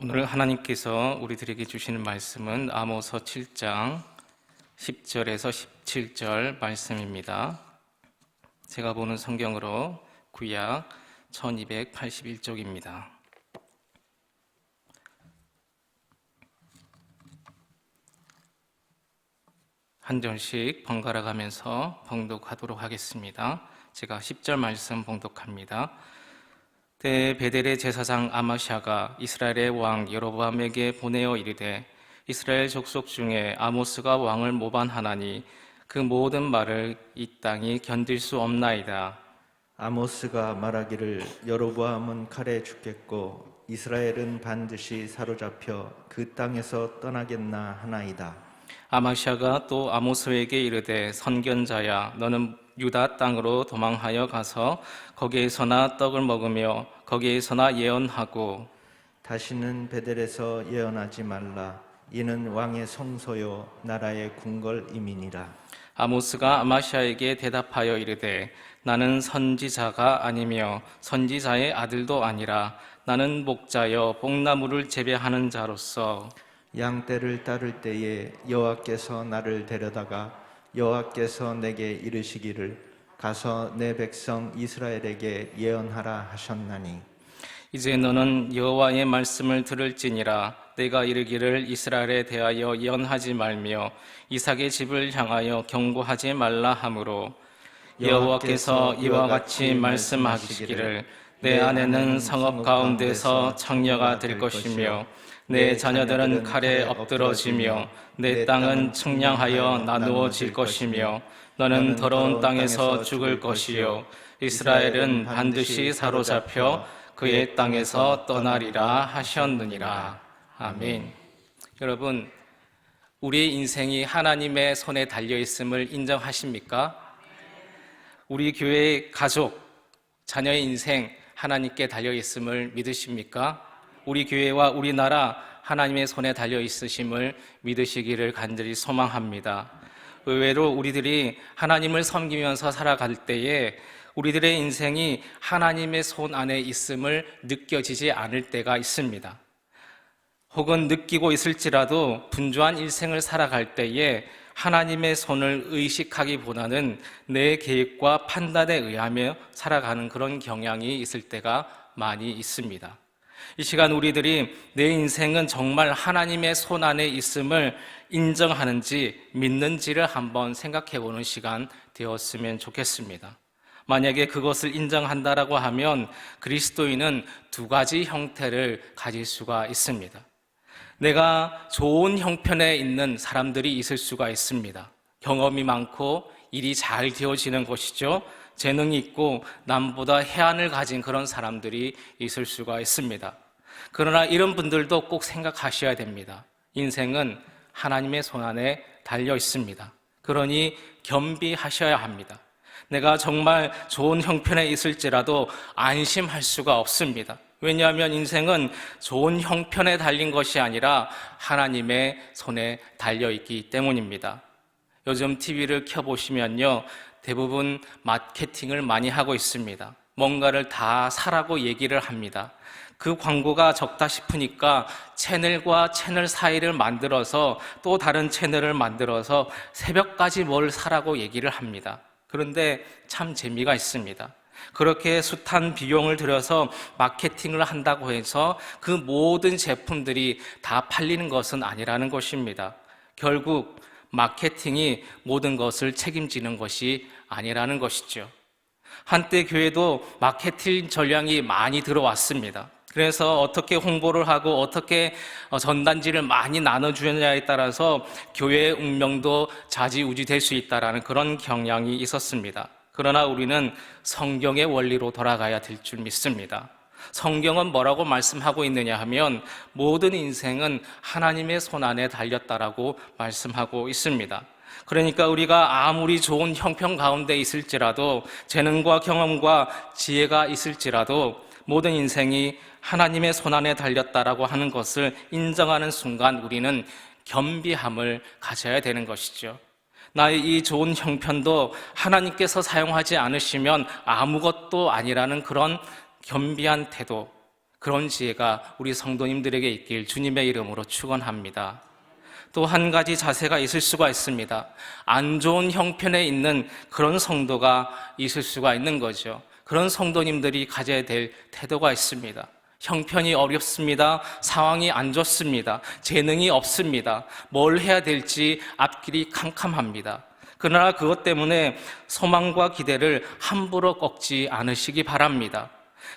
오늘 하나님께서 우리들에게 주시는 말씀은 아모스 7장 10절에서 17절 말씀입니다. 제가 보는 성경으로 구약 1281쪽입니다. 한 절씩 번갈아 가면서 봉독하도록 하겠습니다. 제가 10절 말씀 봉독합니다. 때 베델의 제사장 아마샤가 이스라엘의 왕 여로보암에게 보내어 이르되 이스라엘 족속 중에 아모스가 왕을 모반하나니 그 모든 말을 이 땅이 견딜 수 없나이다. 아모스가 말하기를 여로보암은 칼에 죽겠고 이스라엘은 반드시 사로잡혀 그 땅에서 떠나겠나 하나이다. 아마샤가 또 아모스에게 이르되 선견자야 너는 유다 땅으로 도망하여 가서 거기에서나 떡을 먹으며 거기에서나 예언하고 다시는 베델에서 예언하지 말라. 이는 왕의 성소요 나라의 궁궐임이니라. 아모스가 아마샤에게 대답하여 이르되 나는 선지자가 아니며 선지자의 아들도 아니라 나는 목자여 뽕나무를 재배하는 자로서 양떼를 따를 때에 여호와께서 나를 데려다가 여호와께서 내게 이르시기를 가서 내 백성 이스라엘에게 예언하라 하셨나니 이제 너는 여호와의 말씀을 들을지니라. 내가 이르기를 이스라엘에 대하여 예언하지 말며 이삭의 집을 향하여 경고하지 말라 하므로 여호와께서 이와 같이 말씀하시기를 내 아내는 성읍 가운데서 창녀가 될 것이며 내 자녀들은 칼에 엎드러지며 내 땅은 측량하여 나누어질 것이며 너는 더러운 땅에서 죽을 것이요 이스라엘은 반드시 사로잡혀 그의 땅에서 떠나리라 하셨느니라. 아멘. 여러분, 우리의 인생이 하나님의 손에 달려 있음을 인정하십니까? 우리 교회의 가족, 자녀의 인생 하나님께 달려 있음을 믿으십니까? 우리 교회와 우리나라 하나님의 손에 달려 있으심을 믿으시기를 간절히 소망합니다. 의외로 우리들이 하나님을 섬기면서 살아갈 때에 우리들의 인생이 하나님의 손 안에 있음을 느껴지지 않을 때가 있습니다. 혹은 느끼고 있을지라도 분주한 일생을 살아갈 때에 하나님의 손을 의식하기보다는 내 계획과 판단에 의하며 살아가는 그런 경향이 있을 때가 많이 있습니다. 이 시간 우리들이 내 인생은 정말 하나님의 손 안에 있음을 인정하는지 믿는지를 한번 생각해 보는 시간 되었으면 좋겠습니다. 만약에 그것을 인정한다라고 하면 그리스도인은 두 가지 형태를 가질 수가 있습니다. 내가 좋은 형편에 있는 사람들이 있을 수가 있습니다. 경험이 많고 일이 잘 되어지는 것이죠. 재능이 있고 남보다 해안을 가진 그런 사람들이 있을 수가 있습니다. 그러나 이런 분들도 꼭 생각하셔야 됩니다. 인생은 하나님의 손 안에 달려 있습니다. 그러니 겸비하셔야 합니다. 내가 정말 좋은 형편에 있을지라도 안심할 수가 없습니다. 왜냐하면 인생은 좋은 형편에 달린 것이 아니라 하나님의 손에 달려있기 때문입니다. 요즘 TV를 켜보시면요, 대부분 마케팅을 많이 하고 있습니다. 뭔가를 다 사라고 얘기를 합니다. 그 광고가 적다 싶으니까 채널과 채널 사이를 만들어서 또 다른 채널을 만들어서 새벽까지 뭘 사라고 얘기를 합니다. 그런데 참 재미가 있습니다. 그렇게 숱한 비용을 들여서 마케팅을 한다고 해서 그 모든 제품들이 다 팔리는 것은 아니라는 것입니다. 결국 마케팅이 모든 것을 책임지는 것이 아니라는 것이죠. 한때 교회도 마케팅 전략이 많이 들어왔습니다. 그래서 어떻게 홍보를 하고 어떻게 전단지를 많이 나눠주느냐에 따라서 교회의 운명도 좌지우지 될 수 있다는 그런 경향이 있었습니다. 그러나 우리는 성경의 원리로 돌아가야 될 줄 믿습니다. 성경은 뭐라고 말씀하고 있느냐 하면 모든 인생은 하나님의 손 안에 달렸다라고 말씀하고 있습니다. 그러니까 우리가 아무리 좋은 형편 가운데 있을지라도 재능과 경험과 지혜가 있을지라도 모든 인생이 하나님의 손 안에 달렸다라고 하는 것을 인정하는 순간 우리는 겸비함을 가져야 되는 것이죠. 나의 이 좋은 형편도 하나님께서 사용하지 않으시면 아무것도 아니라는 그런 겸비한 태도, 그런 지혜가 우리 성도님들에게 있길 주님의 이름으로 축원합니다. 또 한 가지 자세가 있을 수가 있습니다. 안 좋은 형편에 있는 그런 성도가 있을 수가 있는 거죠. 그런 성도님들이 가져야 될 태도가 있습니다. 형편이 어렵습니다. 상황이 안 좋습니다. 재능이 없습니다. 뭘 해야 될지 앞길이 캄캄합니다. 그러나 그것 때문에 소망과 기대를 함부로 꺾지 않으시기 바랍니다.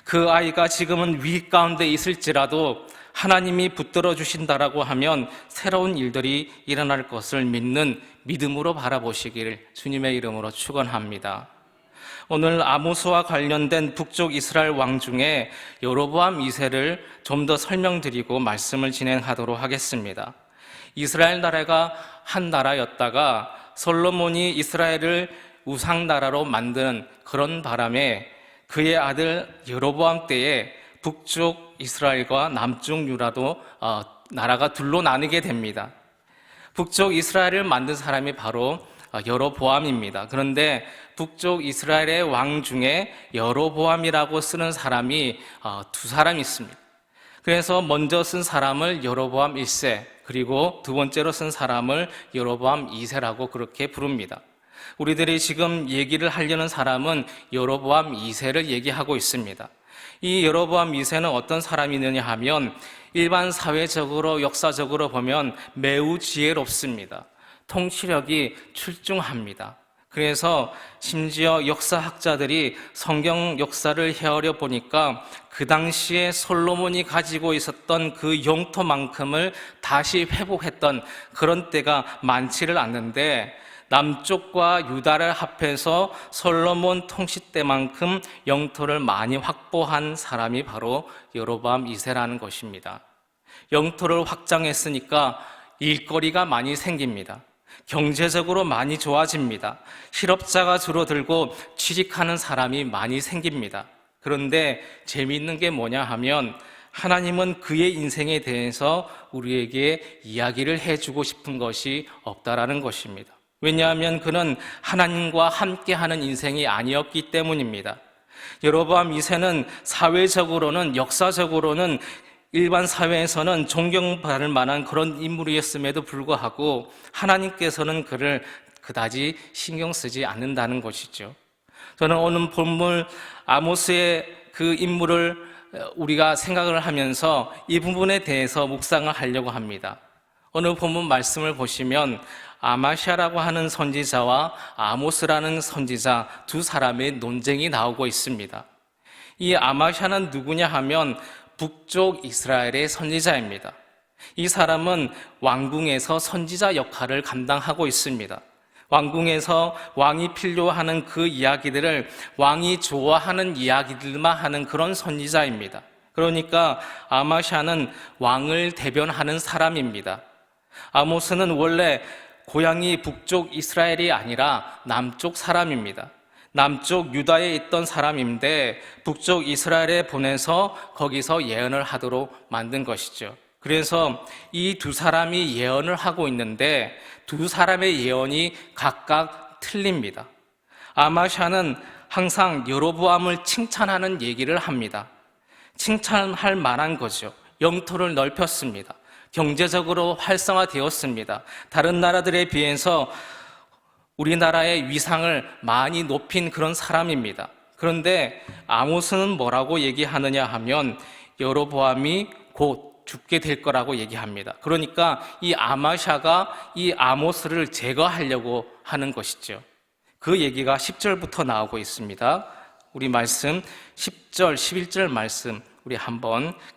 그 아이가 지금은 위기 가운데 있을지라도 하나님이 붙들어 주신다라고 하면 새로운 일들이 일어날 것을 믿는 믿음으로 바라보시길 주님의 이름으로 축원합니다. 오늘 아모스와 관련된 북쪽 이스라엘 왕 중에 여로보암 2세를 좀 더 설명드리고 말씀을 진행하도록 하겠습니다. 이스라엘 나라가 한 나라였다가 솔로몬이 이스라엘을 우상 나라로 만드는 그런 바람에 그의 아들 여로보암 때에 북쪽 이스라엘과 남쪽 유다도 나라가 둘로 나뉘게 됩니다. 북쪽 이스라엘을 만든 사람이 바로 여로보암입니다. 그런데 북쪽 이스라엘의 왕 중에 여로보암이라고 쓰는 사람이 두 사람이 있습니다. 그래서 먼저 쓴 사람을 여로보암 1세, 그리고 두 번째로 쓴 사람을 여로보암 2세라고 그렇게 부릅니다. 우리들이 지금 얘기를 하려는 사람은 여로보암 2세를 얘기하고 있습니다. 이 여로보암 2세는 어떤 사람이느냐 하면 일반 사회적으로 역사적으로 보면 매우 지혜롭습니다. 통치력이 출중합니다. 그래서 심지어 역사학자들이 성경 역사를 헤아려 보니까 그 당시에 솔로몬이 가지고 있었던 그 영토만큼을 다시 회복했던 그런 때가 많지를 않는데 남쪽과 유다를 합해서 솔로몬 통치 때만큼 영토를 많이 확보한 사람이 바로 여로보암 2세라는 것입니다. 영토를 확장했으니까 일거리가 많이 생깁니다. 경제적으로 많이 좋아집니다. 실업자가 줄어들고 취직하는 사람이 많이 생깁니다. 그런데 재미있는 게 뭐냐 하면 하나님은 그의 인생에 대해서 우리에게 이야기를 해주고 싶은 것이 없다라는 것입니다. 왜냐하면 그는 하나님과 함께하는 인생이 아니었기 때문입니다. 여로보암 2세는 사회적으로는 역사적으로는 일반 사회에서는 존경받을 만한 그런 인물이었음에도 불구하고 하나님께서는 그를 그다지 신경 쓰지 않는다는 것이죠. 저는 오늘 본문 아모스의 그 인물을 우리가 생각을 하면서 이 부분에 대해서 묵상을 하려고 합니다. 오늘 본문 말씀을 보시면 아마샤라고 하는 선지자와 아모스라는 선지자 두 사람의 논쟁이 나오고 있습니다. 이 아마샤는 누구냐 하면 북쪽 이스라엘의 선지자입니다. 이 사람은 왕궁에서 선지자 역할을 감당하고 있습니다. 왕궁에서 왕이 필요하는 그 이야기들을 왕이 좋아하는 이야기들만 하는 그런 선지자입니다. 그러니까 아마샤는 왕을 대변하는 사람입니다. 아모스는 원래 고향이 북쪽 이스라엘이 아니라 남쪽 사람입니다. 남쪽 유다에 있던 사람인데 북쪽 이스라엘에 보내서 거기서 예언을 하도록 만든 것이죠. 그래서 이 두 사람이 예언을 하고 있는데 두 사람의 예언이 각각 틀립니다. 아마샤는 항상 여로보암을 칭찬하는 얘기를 합니다. 칭찬할 만한 거죠. 영토를 넓혔습니다. 경제적으로 활성화되었습니다. 다른 나라들에 비해서 우리나라의 위상을 많이 높인 그런 사람입니다. 그런데 아모스는 뭐라고 얘기하느냐 하면 여로보암이 곧 죽게 될 거라고 얘기합니다. 그러니까 이 아마샤가 이 아모스를 제거하려고 하는 것이죠. 그 얘기가 10절부터 나오고 있습니다. 우리 말씀 10절, 11절 말씀 우리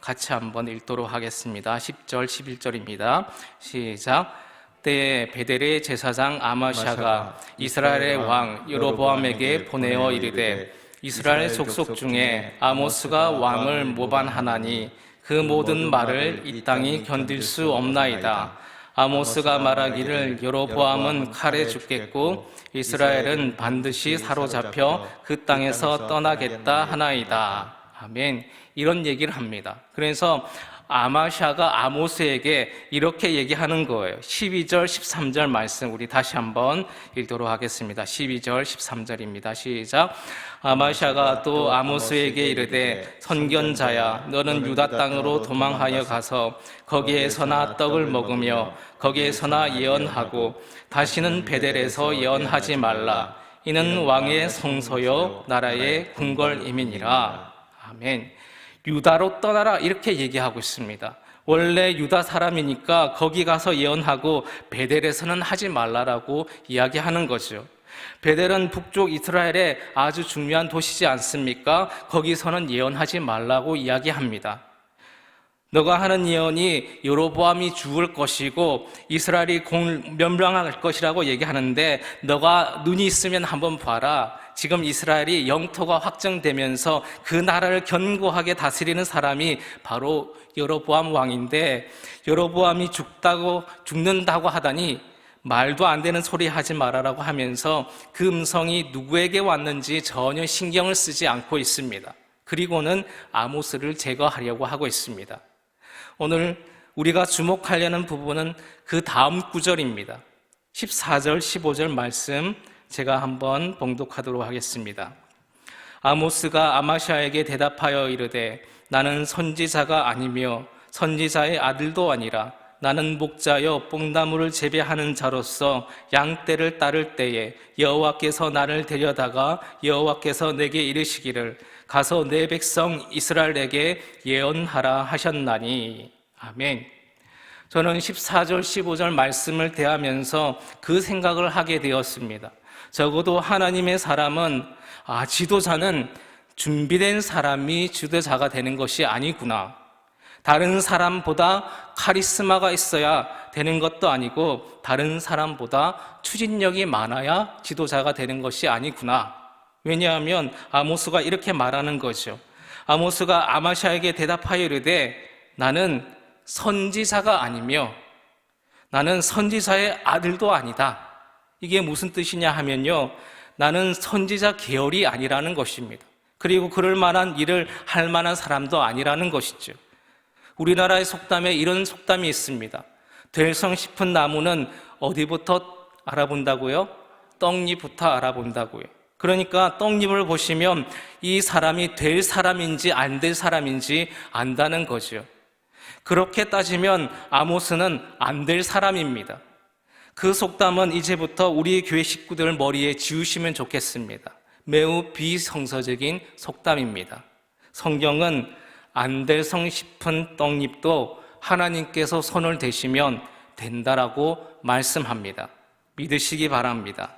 같이 한번 읽도록 하겠습니다. 10절, 11절입니다. 시작. 때에 베델의 제사장 아마샤가 이스라엘의 왕 여로보암에게 보내어 이르되 이스라엘 족속 중에 아모스가 왕을 모반하나니 그 모든 말을 이 땅이 견딜 수 없나이다. 아모스가 말하기를 여로보암은 칼에 죽겠고 이스라엘은 반드시 사로잡혀 그 땅에서 떠나겠다 하나이다. 아멘. 이런 얘기를 합니다. 그래서 아마샤가 아모스에게 이렇게 얘기하는 거예요. 12절, 13절 말씀 우리 다시 한번 읽도록 하겠습니다. 12절, 13절입니다. 시작. 아마샤가 또 아모스에게 이르되 선견자야, 너는 유다 땅으로 도망하여 가서 거기에서나 떡을 먹으며 거기에서나 예언하고 다시는 베델에서 예언하지 말라. 이는 왕의 성소요 나라의 궁궐임이니라. 아멘. 유다로 떠나라 이렇게 얘기하고 있습니다. 원래 유다 사람이니까 거기 가서 예언하고 베델에서는 하지 말라라고 이야기하는 거죠. 베델은 북쪽 이스라엘의 아주 중요한 도시지 않습니까? 거기서는 예언하지 말라고 이야기합니다. 너가 하는 예언이 여로보암이 죽을 것이고 이스라엘이 멸망할 것이라고 얘기하는데 너가 눈이 있으면 한번 봐라. 지금 이스라엘이 영토가 확정되면서 그 나라를 견고하게 다스리는 사람이 바로 여로보암 왕인데 여로보암이 죽는다고 하다니 말도 안 되는 소리 하지 말아라고 하면서 그 음성이 누구에게 왔는지 전혀 신경을 쓰지 않고 있습니다. 그리고는 아모스를 제거하려고 하고 있습니다. 오늘 우리가 주목하려는 부분은 그 다음 구절입니다. 14절, 15절 말씀 제가 한번 봉독하도록 하겠습니다. 아모스가 아마샤에게 대답하여 이르되 나는 선지자가 아니며 선지자의 아들도 아니라 나는 목자여 뽕나무를 재배하는 자로서 양떼를 따를 때에 여호와께서 나를 데려다가 여호와께서 내게 이르시기를 가서 내 백성 이스라엘에게 예언하라 하셨나니. 아멘. 저는 14절 15절 말씀을 대하면서 그 생각을 하게 되었습니다. 적어도 하나님의 사람은 지도자는 준비된 사람이 지도자가 되는 것이 아니구나. 다른 사람보다 카리스마가 있어야 되는 것도 아니고 다른 사람보다 추진력이 많아야 지도자가 되는 것이 아니구나. 왜냐하면 아모스가 이렇게 말하는 거죠. 아모스가 아마샤에게 대답하여 이르되 나는 선지자가 아니며 나는 선지자의 아들도 아니다. 이게 무슨 뜻이냐 하면요, 나는 선지자 계열이 아니라는 것입니다. 그리고 그럴 만한 일을 할 만한 사람도 아니라는 것이죠. 우리나라의 속담에 이런 속담이 있습니다. 될성 싶은 나무는 어디부터 알아본다고요? 떡잎부터 알아본다고요. 그러니까 떡잎을 보시면 이 사람이 될 사람인지 안 될 사람인지 안다는 거죠. 그렇게 따지면 아모스는 안 될 사람입니다. 그 속담은 이제부터 우리 교회 식구들 머리에 지우시면 좋겠습니다. 매우 비성서적인 속담입니다. 성경은 안 될 성 싶은 떡잎도 하나님께서 손을 대시면 된다라고 말씀합니다. 믿으시기 바랍니다.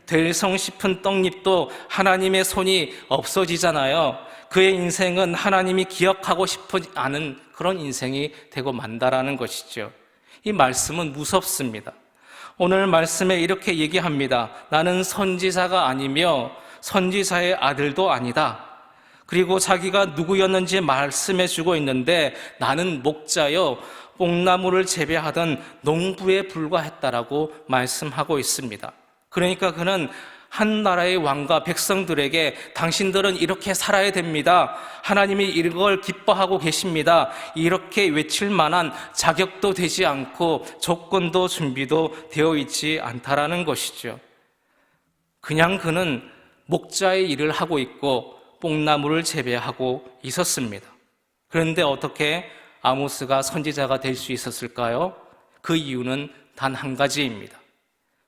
될 성 싶은 떡잎도 하나님의 손이 없어지잖아요. 그의 인생은 하나님이 기억하고 싶지 않은 그런 인생이 되고 만다라는 것이죠. 이 말씀은 무섭습니다. 오늘 말씀에 이렇게 얘기합니다. 나는 선지자가 아니며 선지자의 아들도 아니다. 그리고 자기가 누구였는지 말씀해 주고 있는데 나는 목자여 뽕나무를 재배하던 농부에 불과했다라고 말씀하고 있습니다. 그러니까 그는 한 나라의 왕과 백성들에게 당신들은 이렇게 살아야 됩니다. 하나님이 이걸 기뻐하고 계십니다. 이렇게 외칠 만한 자격도 되지 않고 조건도 준비도 되어 있지 않다라는 것이죠. 그냥 그는 목자의 일을 하고 있고 뽕나무를 재배하고 있었습니다. 그런데 어떻게 아모스가 선지자가 될 수 있었을까요? 그 이유는 단 한 가지입니다.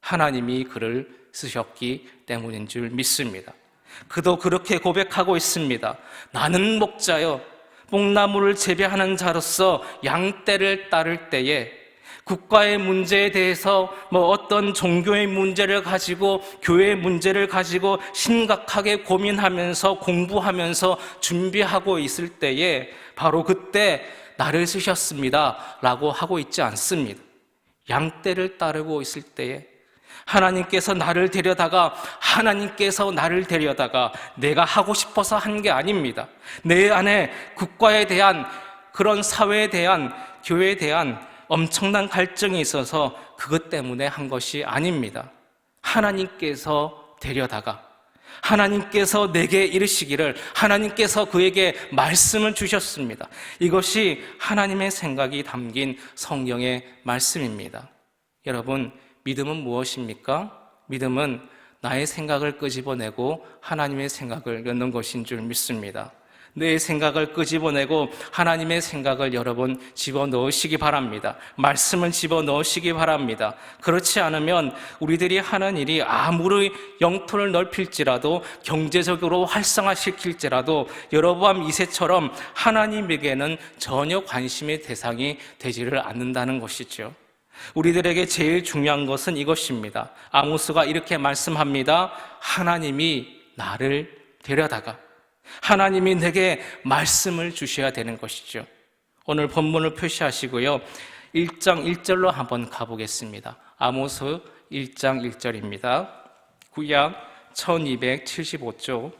하나님이 그를 쓰셨기 때문인 줄 믿습니다. 그도 그렇게 고백하고 있습니다. 나는 목자여 뽕나무를 재배하는 자로서 양떼를 따를 때에 국가의 문제에 대해서 어떤 종교의 문제를 가지고 교회의 문제를 가지고 심각하게 고민하면서 공부하면서 준비하고 있을 때에 바로 그때 나를 쓰셨습니다 라고 하고 있지 않습니다. 양떼를 따르고 있을 때에 하나님께서 나를 데려다가 내가 하고 싶어서 한 게 아닙니다. 내 안에 국가에 대한 그런 사회에 대한 교회에 대한 엄청난 갈증이 있어서 그것 때문에 한 것이 아닙니다. 하나님께서 데려다가 하나님께서 내게 이르시기를, 하나님께서 그에게 말씀을 주셨습니다. 이것이 하나님의 생각이 담긴 성경의 말씀입니다. 여러분, 믿음은 무엇입니까? 믿음은 나의 생각을 끄집어내고 하나님의 생각을 넣는 것인 줄 믿습니다. 내 생각을 끄집어내고 하나님의 생각을 여러분 집어넣으시기 바랍니다. 말씀을 집어넣으시기 바랍니다. 그렇지 않으면 우리들이 하는 일이 아무리 영토를 넓힐지라도, 경제적으로 활성화시킬지라도 여로보암 2세처럼 하나님에게는 전혀 관심의 대상이 되지를 않는다는 것이죠. 우리들에게 제일 중요한 것은 이것입니다. 아모스가 이렇게 말씀합니다. 하나님이 나를 데려다가, 하나님이 내게 말씀을 주셔야 되는 것이죠. 오늘 본문을 표시하시고요, 1장 1절로 한번 가보겠습니다. 아모스 1장 1절입니다. 구약 1275쪽.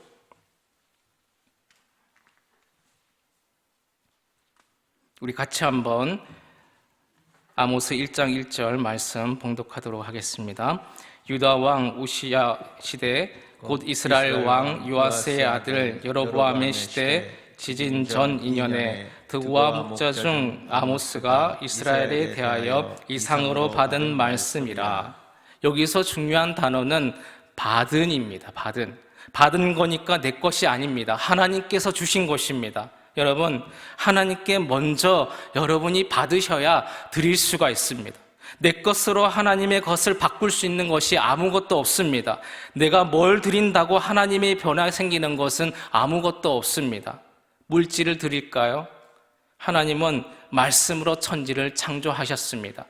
우리 같이 한번 아모스 1장 1절 말씀 봉독하도록 하겠습니다. 유다 왕 우시야 시대, 곧 이스라엘 왕 요아스의 아들 여로보암의 시대 지진 전 2년에 드구와 목자 중 아모스가 이스라엘에 대하여 이상으로 받은 말씀이라. 여기서 중요한 단어는 받은입니다. 받은 거니까 내 것이 아닙니다. 하나님께서 주신 것입니다. 여러분, 하나님께 먼저 여러분이 받으셔야 드릴 수가 있습니다. 내 것으로 하나님의 것을 바꿀 수 있는 것이 아무것도 없습니다. 내가 뭘 드린다고 하나님의 변화가 생기는 것은 아무것도 없습니다. 물질을 드릴까요? 하나님은 말씀으로 천지를 창조하셨습니다.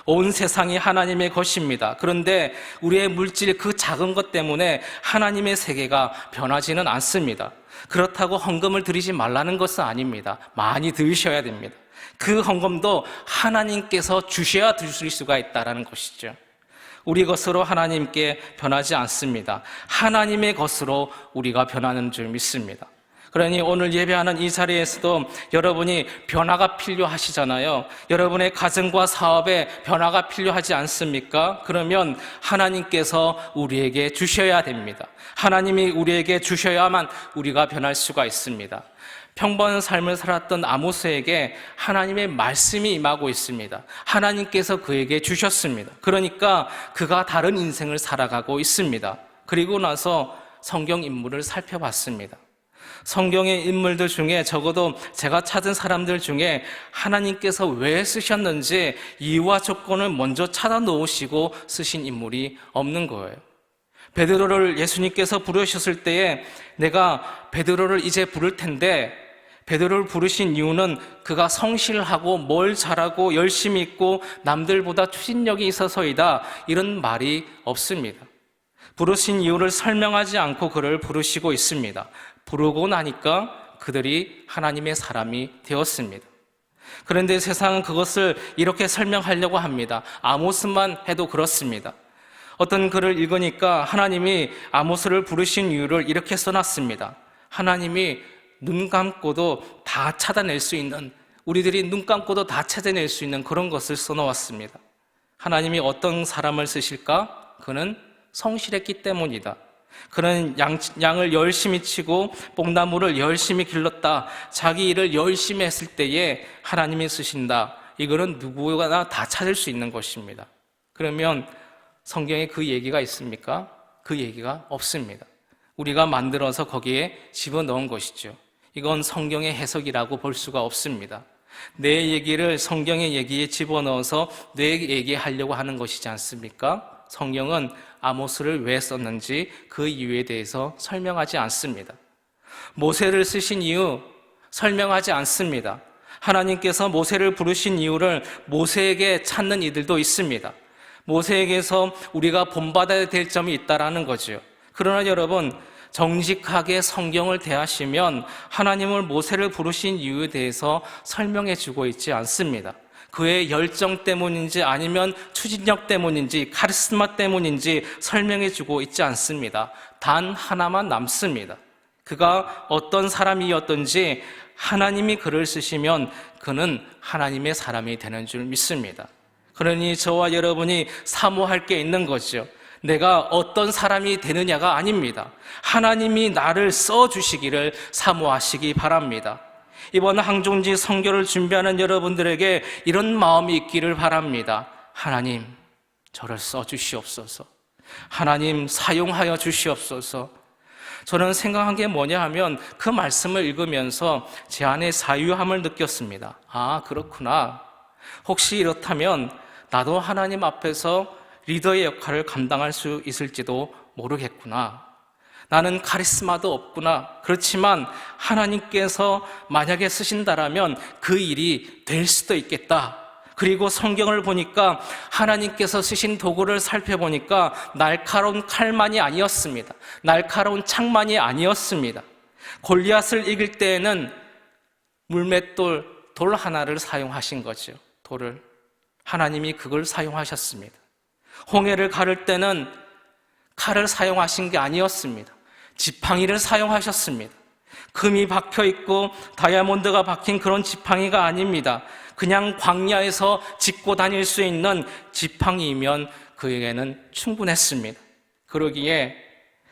온 세상이 하나님의 것입니다. 그런데 우리의 물질 그 작은 것 때문에 하나님의 세계가 변하지는 않습니다. 그렇다고 헌금을 드리지 말라는 것은 아닙니다. 많이 드리셔야 됩니다. 그 헌금도 하나님께서 주셔야 드릴 수가 있다는 것이죠. 우리 것으로 하나님께 변하지 않습니다. 하나님의 것으로 우리가 변하는 줄 믿습니다. 그러니 오늘 예배하는 이 자리에서도 여러분이 변화가 필요하시잖아요. 여러분의 가정과 사업에 변화가 필요하지 않습니까? 그러면 하나님께서 우리에게 주셔야 됩니다. 하나님이 우리에게 주셔야만 우리가 변할 수가 있습니다. 평범한 삶을 살았던 아모스에게 하나님의 말씀이 임하고 있습니다. 하나님께서 그에게 주셨습니다. 그러니까 그가 다른 인생을 살아가고 있습니다. 그리고 나서 성경 인물을 살펴봤습니다. 성경의 인물들 중에 적어도 제가 찾은 사람들 중에 하나님께서 왜 쓰셨는지 이유와 조건을 먼저 찾아 놓으시고 쓰신 인물이 없는 거예요. 베드로를 예수님께서 부르셨을 때에 내가 베드로를 이제 부를 텐데, 베드로를 부르신 이유는 그가 성실하고 뭘 잘하고 열심히 있고 남들보다 추진력이 있어서이다, 이런 말이 없습니다. 부르신 이유를 설명하지 않고 그를 부르시고 있습니다. 부르고 나니까 그들이 하나님의 사람이 되었습니다. 그런데 세상은 그것을 이렇게 설명하려고 합니다. 아모스만 해도 그렇습니다. 어떤 글을 읽으니까 하나님이 아모스를 부르신 이유를 이렇게 써놨습니다. 하나님이 눈 감고도 다 찾아낼 수 있는, 우리들이 눈 감고도 다 찾아낼 수 있는 그런 것을 써놓았습니다. 하나님이 어떤 사람을 쓰실까? 그는 성실했기 때문이다. 그는 양을 열심히 치고 뽕나무를 열심히 길렀다. 자기 일을 열심히 했을 때에 하나님이 쓰신다. 이거는 누구나 다 찾을 수 있는 것입니다. 그러면 성경에 그 얘기가 있습니까? 그 얘기가 없습니다. 우리가 만들어서 거기에 집어넣은 것이죠. 이건 성경의 해석이라고 볼 수가 없습니다. 내 얘기를 성경의 얘기에 집어넣어서 내 얘기하려고 하는 것이지 않습니까? 성경은 아모스를 왜 썼는지 그 이유에 대해서 설명하지 않습니다. 모세를 쓰신 이유 설명하지 않습니다. 하나님께서 모세를 부르신 이유를 모세에게 찾는 이들도 있습니다. 모세에게서 우리가 본받아야 될 점이 있다라는 거죠. 그러나 여러분, 정직하게 성경을 대하시면 하나님을 모세를 부르신 이유에 대해서 설명해 주고 있지 않습니다. 그의 열정 때문인지 아니면 추진력 때문인지 카리스마 때문인지 설명해 주고 있지 않습니다. 단 하나만 남습니다. 그가 어떤 사람이었던지 하나님이 그를 쓰시면 그는 하나님의 사람이 되는 줄 믿습니다. 그러니 저와 여러분이 사모할 게 있는 거죠. 내가 어떤 사람이 되느냐가 아닙니다. 하나님이 나를 써주시기를 사모하시기 바랍니다. 이번 항종지 선교를 준비하는 여러분들에게 이런 마음이 있기를 바랍니다. 하나님, 저를 써주시옵소서. 하나님, 사용하여 주시옵소서. 저는 생각한 게 뭐냐 하면 그 말씀을 읽으면서 제 안에 자유함을 느꼈습니다. 아, 그렇구나. 혹시 이렇다면 나도 하나님 앞에서 리더의 역할을 감당할 수 있을지도 모르겠구나. 나는 카리스마도 없구나. 그렇지만 하나님께서 만약에 쓰신다라면 그 일이 될 수도 있겠다. 그리고 성경을 보니까 하나님께서 쓰신 도구를 살펴보니까 날카로운 칼만이 아니었습니다. 날카로운 창만이 아니었습니다. 골리앗을 이길 때에는 물맷돌, 돌 하나를 사용하신 거죠. 돌을. 하나님이 그걸 사용하셨습니다. 홍해를 가를 때는 칼을 사용하신 게 아니었습니다. 지팡이를 사용하셨습니다. 금이 박혀있고 다이아몬드가 박힌 그런 지팡이가 아닙니다. 그냥 광야에서 짚고 다닐 수 있는 지팡이이면 그에게는 충분했습니다. 그러기에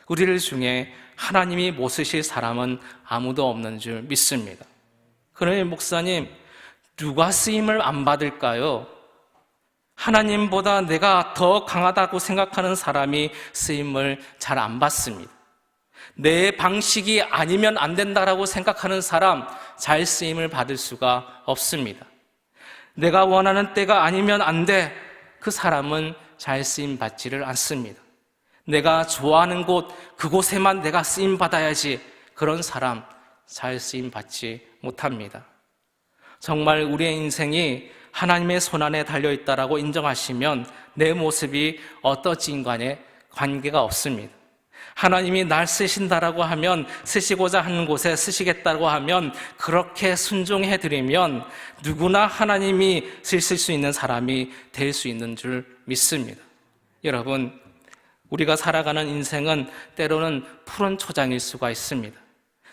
우리들 중에 하나님이 못 쓰실 사람은 아무도 없는 줄 믿습니다. 그러니 목사님, 누가 쓰임을 안 받을까요? 하나님보다 내가 더 강하다고 생각하는 사람이 쓰임을 잘 안 받습니다. 내 방식이 아니면 안 된다라고 생각하는 사람, 잘 쓰임을 받을 수가 없습니다. 내가 원하는 때가 아니면 안 돼, 그 사람은 잘 쓰임 받지를 않습니다. 내가 좋아하는 곳, 그곳에만 내가 쓰임 받아야지, 그런 사람 잘 쓰임 받지 못합니다. 정말 우리의 인생이 하나님의 손안에 달려있다라고 인정하시면 내 모습이 어떠진 간에 관계가 없습니다. 하나님이 날 쓰신다라고 하면, 쓰시고자 하는 곳에 쓰시겠다고 하면 그렇게 순종해드리면 누구나 하나님이 쓰실 수 있는 사람이 될 수 있는 줄 믿습니다. 여러분, 우리가 살아가는 인생은 때로는 푸른 초장일 수가 있습니다.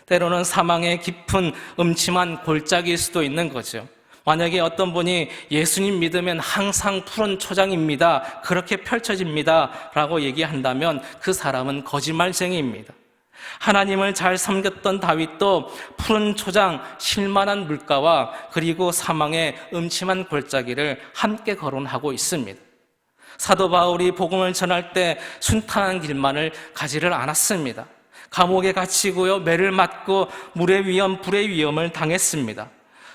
때로는 사망의 깊은 음침한 골짜기일 수도 있는 거죠. 만약에 어떤 분이 예수님 믿으면 항상 푸른 초장입니다, 그렇게 펼쳐집니다 라고 얘기한다면 그 사람은 거짓말쟁이입니다. 하나님을 잘 섬겼던 다윗도 푸른 초장, 쉴만한 물가와 그리고 사망의 음침한 골짜기를 함께 거론하고 있습니다. 사도 바울이 복음을 전할 때 순탄한 길만을 가지를 않았습니다. 감옥에 갇히고요, 매를 맞고 물의 위험, 불의 위험을 당했습니다.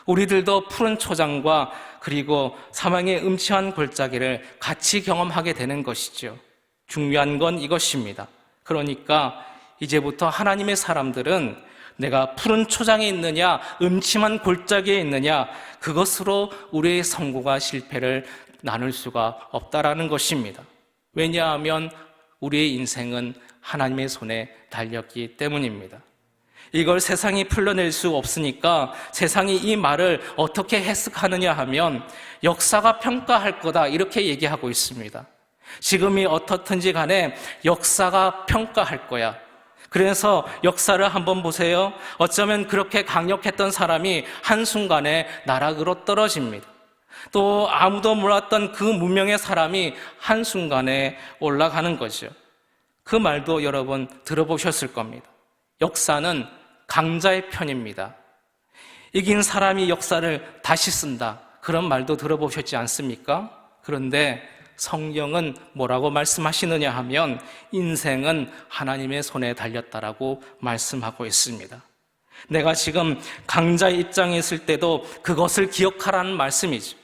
우리들도 푸른 초장과 그리고 사망의 음침한 골짜기를 같이 경험하게 되는 것이죠. 중요한 건 이것입니다. 그러니까 이제부터 하나님의 사람들은 내가 푸른 초장에 있느냐, 음침한 골짜기에 있느냐, 그것으로 우리의 성공과 실패를 나눌 수가 없다라는 것입니다. 왜냐하면 우리의 인생은 하나님의 손에 달렸기 때문입니다. 이걸 세상이 풀려낼 수 없으니까 세상이 이 말을 어떻게 해석하느냐 하면 역사가 평가할 거다, 이렇게 얘기하고 있습니다. 지금이 어떻든지 간에 역사가 평가할 거야. 그래서 역사를 한번 보세요. 어쩌면 그렇게 강력했던 사람이 한순간에 나락으로 떨어집니다. 또 아무도 몰랐던 그 무명의 사람이 한순간에 올라가는 거죠. 그 말도 여러분 들어보셨을 겁니다. 역사는 강자의 편입니다. 이긴 사람이 역사를 다시 쓴다, 그런 말도 들어보셨지 않습니까? 그런데 성경은 뭐라고 말씀하시느냐 하면 인생은 하나님의 손에 달렸다라고 말씀하고 있습니다. 내가 지금 강자의 입장에 있을 때도 그것을 기억하라는 말씀이죠.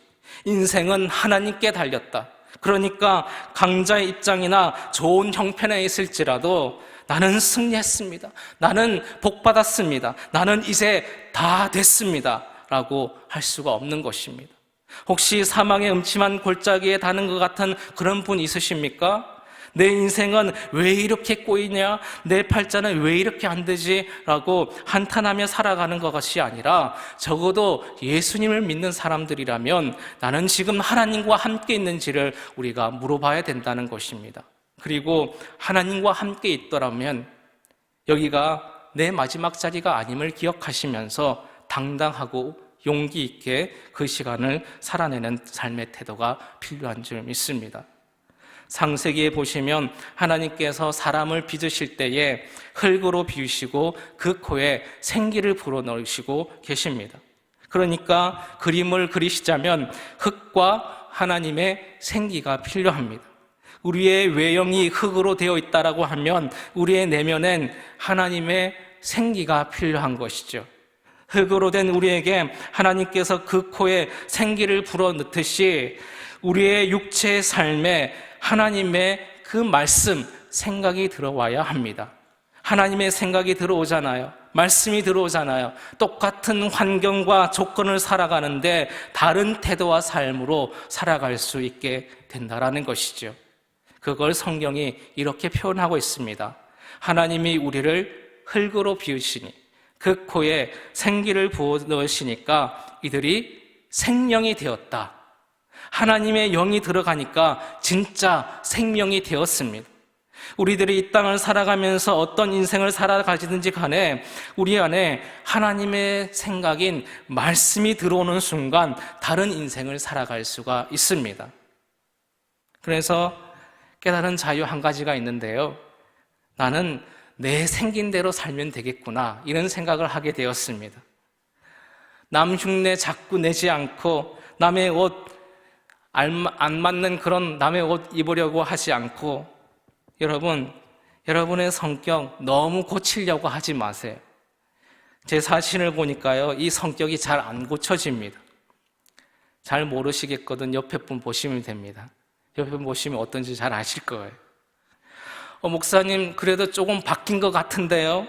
인생은 하나님께 달렸다. 그러니까 강자의 입장이나 좋은 형편에 있을지라도 나는 승리했습니다, 나는 복받았습니다, 나는 이제 다 됐습니다 라고 할 수가 없는 것입니다. 혹시 사망의 음침한 골짜기에 다는 것 같은 그런 분 있으십니까? 내 인생은 왜 이렇게 꼬이냐, 내 팔자는 왜 이렇게 안 되지 라고 한탄하며 살아가는 것이 아니라 적어도 예수님을 믿는 사람들이라면 나는 지금 하나님과 함께 있는지를 우리가 물어봐야 된다는 것입니다. 그리고 하나님과 함께 있더라면 여기가 내 마지막 자리가 아님을 기억하시면서 당당하고 용기 있게 그 시간을 살아내는 삶의 태도가 필요한 줄 믿습니다. 창세기에 보시면 하나님께서 사람을 빚으실 때에 흙으로 비우시고 그 코에 생기를 불어넣으시고 계십니다. 그러니까 그림을 그리시자면 흙과 하나님의 생기가 필요합니다. 우리의 외형이 흙으로 되어 있다라고 하면 우리의 내면엔 하나님의 생기가 필요한 것이죠. 흙으로 된 우리에게 하나님께서 그 코에 생기를 불어넣듯이 우리의 육체의 삶에 하나님의 그 말씀, 생각이 들어와야 합니다. 하나님의 생각이 들어오잖아요. 말씀이 들어오잖아요. 똑같은 환경과 조건을 살아가는데 다른 태도와 삶으로 살아갈 수 있게 된다라는 것이죠. 그걸 성경이 이렇게 표현하고 있습니다. 하나님이 우리를 흙으로 비우시니 그 코에 생기를 부어 넣으시니까 이들이 생명이 되었다. 하나님의 영이 들어가니까 진짜 생명이 되었습니다. 우리들이 이 땅을 살아가면서 어떤 인생을 살아가시든지 간에 우리 안에 하나님의 생각인 말씀이 들어오는 순간 다른 인생을 살아갈 수가 있습니다. 그래서 깨달은 자유 한 가지가 있는데요. 나는 내 생긴 대로 살면 되겠구나, 이런 생각을 하게 되었습니다. 남 흉내 자꾸 내지 않고 남의 옷 안 맞는 그런 남의 옷 입으려고 하지 않고 여러분의 성격 너무 고치려고 하지 마세요. 제 자신을 보니까요, 이 성격이 잘 안 고쳐집니다. 잘 모르시겠거든 옆에 분 보시면 됩니다. 옆에 분 보시면 어떤지 잘 아실 거예요. 목사님 그래도 조금 바뀐 것 같은데요.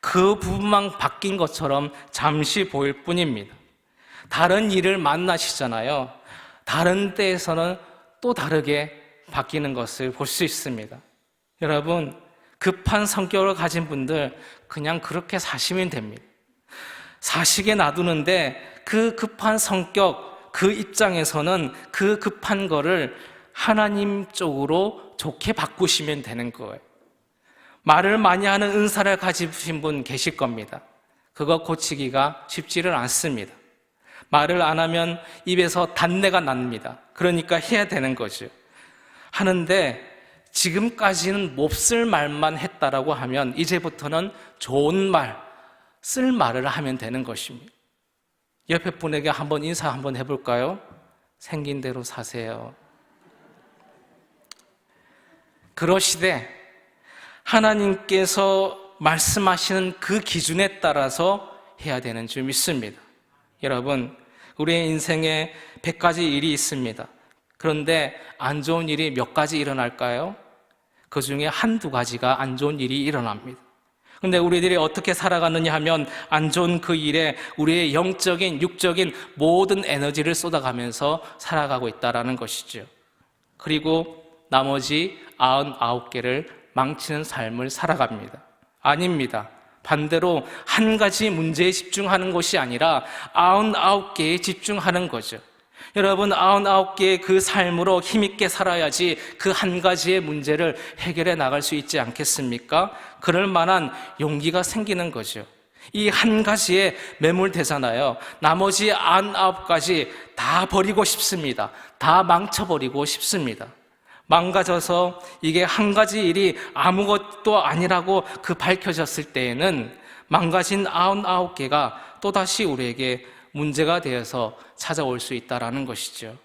그 부분만 바뀐 것처럼 잠시 보일 뿐입니다. 다른 일을 만나시잖아요. 다른 때에서는 또 다르게 바뀌는 것을 볼 수 있습니다. 여러분, 급한 성격을 가진 분들 그냥 그렇게 사시면 됩니다. 사시게 놔두는데 그 급한 성격, 그 입장에서는 그 급한 거를 하나님 쪽으로 좋게 바꾸시면 되는 거예요. 말을 많이 하는 은사를 가지신 분 계실 겁니다. 그거 고치기가 쉽지를 않습니다. 말을 안 하면 입에서 단내가 납니다. 그러니까 해야 되는 거죠. 하는데 지금까지는 몹쓸 말만 했다라고 하면 이제부터는 좋은 말, 쓸 말을 하면 되는 것입니다. 옆에 분에게 한번 인사 한번 해볼까요? 생긴 대로 사세요. 그러시되 하나님께서 말씀하시는 그 기준에 따라서 해야 되는 줄 믿습니다. 여러분, 우리의 인생에 100가지 일이 있습니다. 그런데 안 좋은 일이 몇 가지 일어날까요? 그 중에 한두 가지가 안 좋은 일이 일어납니다. 그런데 우리들이 어떻게 살아가느냐 하면 안 좋은 그 일에 우리의 영적인, 육적인 모든 에너지를 쏟아가면서 살아가고 있다는 것이죠. 그리고 나머지 99개를 망치는 삶을 살아갑니다. 아닙니다. 반대로 한 가지 문제에 집중하는 것이 아니라 99개에 집중하는 거죠. 여러분, 99개의 그 삶으로 힘있게 살아야지 그 한 가지의 문제를 해결해 나갈 수 있지 않겠습니까? 그럴 만한 용기가 생기는 거죠. 이 한 가지에 매몰되잖아요. 나머지 99가지 다 버리고 싶습니다. 다 망쳐버리고 싶습니다. 망가져서 이게 한 가지 일이 아무것도 아니라고 그 밝혀졌을 때에는 망가진 99개가 또다시 우리에게 문제가 되어서 찾아올 수 있다는 것이죠.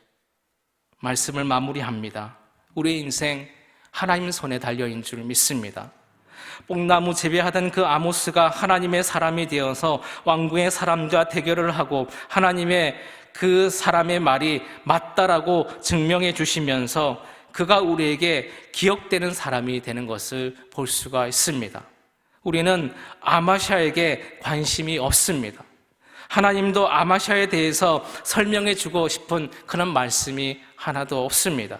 말씀을 마무리합니다. 우리의 인생 하나님 손에 달려있는 줄 믿습니다. 뽕나무 재배하던 그 아모스가 하나님의 사람이 되어서 왕궁의 사람과 대결을 하고 하나님의 그 사람의 말이 맞다라고 증명해 주시면서 그가 우리에게 기억되는 사람이 되는 것을 볼 수가 있습니다. 우리는 아마샤에게 관심이 없습니다. 하나님도 아마샤에 대해서 설명해 주고 싶은 그런 말씀이 하나도 없습니다.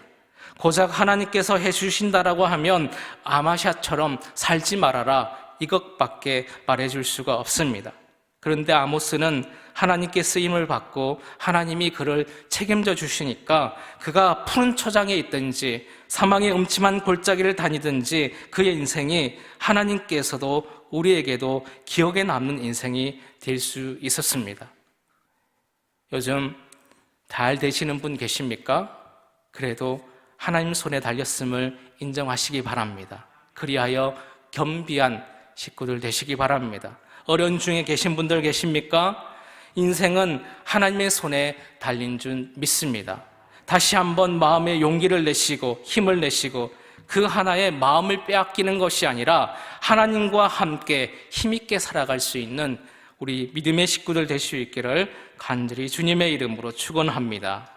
고작 하나님께서 해주신다라고 하면 아마샤처럼 살지 말아라, 이것밖에 말해줄 수가 없습니다. 그런데 아모스는 하나님께 쓰임을 받고 하나님이 그를 책임져 주시니까 그가 푸른 초장에 있든지 사망의 음침한 골짜기를 다니든지 그의 인생이 하나님께서도 우리에게도 기억에 남는 인생이 될 수 있었습니다. 요즘 잘 되시는 분 계십니까? 그래도 하나님 손에 달렸음을 인정하시기 바랍니다. 그리하여 겸비한 식구들 되시기 바랍니다. 어려운 중에 계신 분들 계십니까? 인생은 하나님의 손에 달린 줄 믿습니다. 다시 한번 마음의 용기를 내시고 힘을 내시고 그 하나의 마음을 빼앗기는 것이 아니라 하나님과 함께 힘있게 살아갈 수 있는 우리 믿음의 식구들 될 수 있기를 간절히 주님의 이름으로 축원합니다.